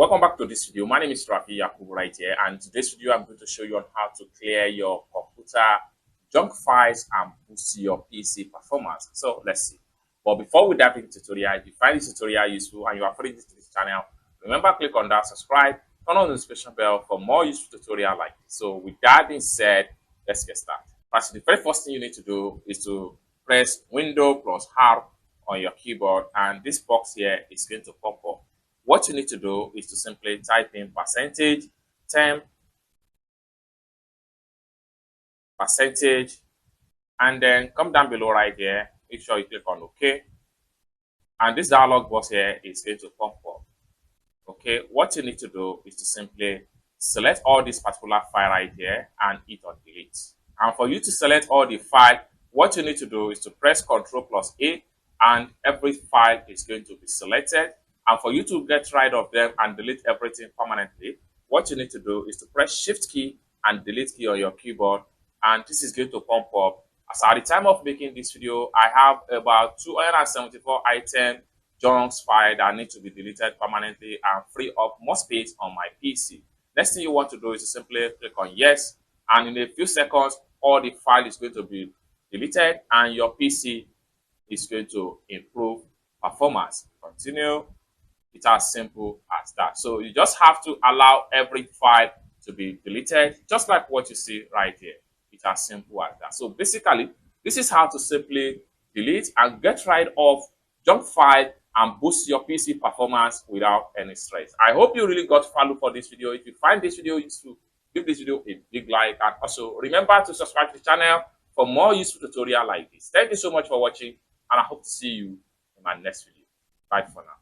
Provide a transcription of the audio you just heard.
Welcome back to this video. My name is Rafi Yakubu right here, and today's video I'm going to show you on how to clear your computer junk files and boost your PC performance. So let's see. But before we dive into the tutorial, if you find this tutorial useful and you are following this channel, remember click on that subscribe, turn on the notification bell for more useful tutorial like this. So with that being said, let's get started. First, the very first thing you need to do is to press Windows plus R on your keyboard, and this box here is going to pop up. What you need to do is to simply type in %temp, and then come down below right here. Make sure you click on OK. And this dialog box here is going to pop up. Okay, what you need to do is to simply select all this particular file right here and hit on delete. And for you to select all the file, what you need to do is to press Ctrl plus A, and every file is going to be selected. And for you to get rid of them and delete everything permanently, what you need to do is to press Shift key and delete key on your keyboard, and this is going to pop up. As at the time of making this video, I have about 274 items junk file that need to be deleted permanently and free up more space on my PC. Next thing you want to do is to simply click on yes, and in a few seconds, all the file is going to be deleted and your PC is going to improve performance. Continue. It's as simple as that. So you just have to allow every file to be deleted, just like what you see right here. It's as simple as that. So basically, this is how to simply delete and get rid of junk file and boost your PC performance without any stress. I hope you really got value for this video. If you find this video useful, give this video a big like, and also remember to subscribe to the channel for more useful tutorial like this. Thank you so much for watching, and I hope to see you in my next video. Bye for now.